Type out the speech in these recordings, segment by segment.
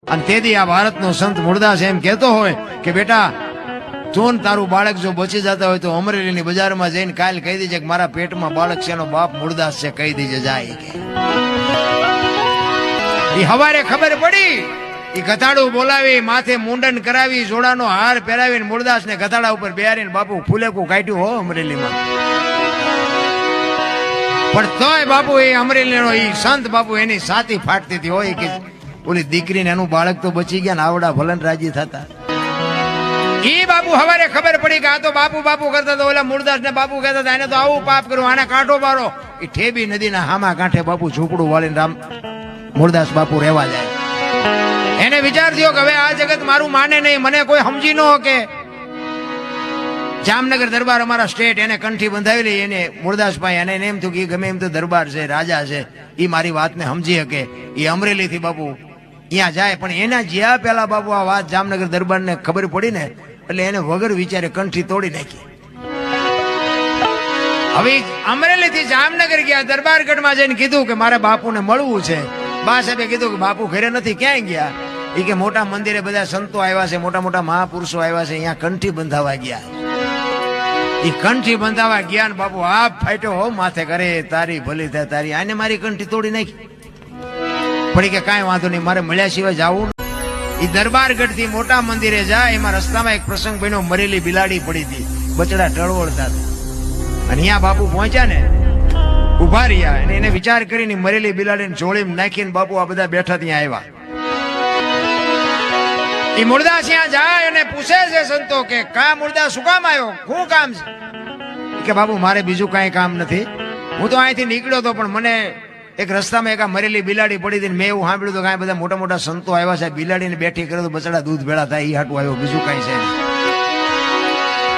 અને તેથી આ ભારતનો સંત મૂળદાસ એમ કહેતો હોય કે બેટા તું તારું બાળક જો બચી જતા હોય તો અમરેલીની બજારમાં જઈને કાલ કહી દેજે કે મારા પેટમાં બાળક છે એનો બાપ મૂળદાસ છે, કહી દેજે જાય કે એ હવારે ખબર પડી એ ગધાડું બોલાવી માથે મુંડન કરાવી જોડાનો હાર પહેરાવીને મૂળદાસ ને ગધાડા ઉપર બેહારીને બાપુ ફૂલેકું કાઢ્યું હો અમરેલીમાં. પણ તોય બાપુ એ અમરેલીનો એ સંત બાપુ એની સાથી ફાટતી હતી હોય કે ઓલી દીકરીને એનું બાળક તો બચી ગયા ને આવડા ભલન રાજી થતા. એ બાપુ હવારે ખબર પડી કે આ તો બાપુ બાપુ કરતા તો ઓલા મૂળદાસ ને બાપુ કહેતા હતા એને તો આવું પાપ કર્યું, આને કાંઠો મારો. એ ઠેબી નદીના હામા કાંઠે બાપુ ઝૂંપડું વાળીને રામ મૂળદાસ બાપુ રહેવા જાય. એને વિચાર થયો કે હવે આ જગત મારું માને નહીં, મને કોઈ સમજી ન કે. જામનગર દરબાર અમારા સ્ટેટ એને કંઠી બંધાવેલી એને મૂળદાસભાઈ અને એને એમ થયું કે ગમે એમ તો દરબાર છે, રાજા છે, એ મારી વાતને સમજી શકે. એ અમરેલી થી બાપુ ત્યાં જાય પણ એના જ્યાં પેલા બાપુ આ વાત જામનગર દરબારને ખબર પડી ને એટલે એને વગર વિચારે કંઠી તોડી નાખી. હવે અમરેલી થી જામનગર ગયા, દરબારગઢમાં જઈને કીધું કે મારે બાપુને મળવું છે. બા સાહેબે કીધું કે બાપુ ઘરે નથી, ક્યાંય ગયા? એ કે મોટા મંદિરે બધા સંતો આવ્યા છે, મોટા મોટા મહાપુરુષો આવ્યા છે, અહીંયા કંઠી બંધાવા ગયા. એ કંઠી બંધાવા ગયા ને બાપુ આપ ફાટ્યો હો માથે કરે તારી ભલી થાય તારી, આને મારી કંઠી તોડી નાખી. પડી કે કાંઈ વાંધો નહીં, મારે મળ્યા સિવાય જાવું. એ દરબારગઢ થી મોટા મંદિરે જાય, એમાં રસ્તામાં એક પ્રસંગ બન્યો, મરેલી બિલાડી પડી હતી, બચડા ટળવળતા હતા. અને અહીંયા બાપુ પહોંચ્યા ને ઉભા રહ્યા અને એને વિચાર કરીને મરેલી બિલાડીને જોડીમાં નાખીને બાપુ આ બધા બેઠા ત્યાં આવ્યા. એ મૂળદાસ ત્યાં જાય અને પૂછે છે સંતો કે કા મૂળદાસ શું કામ આવ્યો, શું કામ છે? કે બાપુ મારે બીજું કાંઈ કામ નથી, હું તો અહીંથી નીકળ્યો હતો પણ મને એક રસ્તામાં એક મરેલી બિલાડી પડી હતી, મેં એવું સાંભળ્યું તો કાંઈ બધા મોટા મોટા સંતો આવ્યા છે, બિલાડીને બેઠી કરે તો બચડા દૂધ ભેળા થાય, એ હાટું આવ્યો, બીજું કાંઈ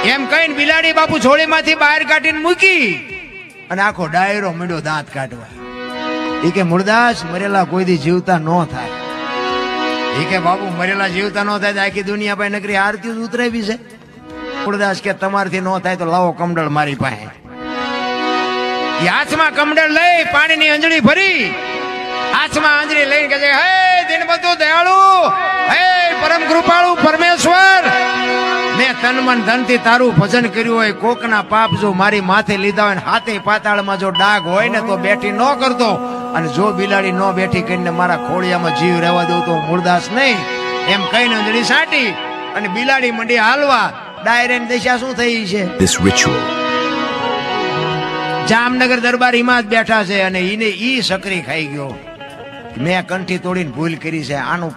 છે એમ કહીને બિલાડી બાપુ જોડીમાંથી બહાર કાઢીને મૂકી અને આખો ડાયરો મીંડો દાંત કાઢવા. એ કે મૂળદાસ મરેલા કોઈ દી જીવતા ન થાય. એ કે બાપુ મરેલા જીવતા ન થાય આખી દુનિયા પાસે નકરી આરતી ઉતરાવી છે. મૂળદાસ કે તમારથી ન થાય તો લાવો કમડળ મારી પાસે. હાથમાં કમડળ લઈ પાણીની અંજળી ભરી હાથમાં આંજળી લઈને કહે છે હે દિનબંધુ દયાળુ, હે પરમ કૃપાળુ પરમેશ્વર, મેં તન મન ધનથી તારું ભજન કર્યું હોય, કોકના પાપ જો મારી માથે લીધા હોય, હાથે પાતાળમાં જો ડાઘ હોય ને તો બેઠી ન કરતો, અને જો બિલાડી ન બેઠી કરીને મારા ખોળિયામાં જીવ રહેવા દઉં તો મૂળદાસ નહીં. એમ કહીને અંજળી સાટી અને બિલાડી મંડી હાલવા. ડાયરેક્ટ દિશા શું થઈ છે? This ritual. જામનગર દરબાર હિમાત બેઠા છે અને ઈ સકરી ખાઈ ગયો, મેં કંઠી તોડીને ભૂલ કરી છે, આનું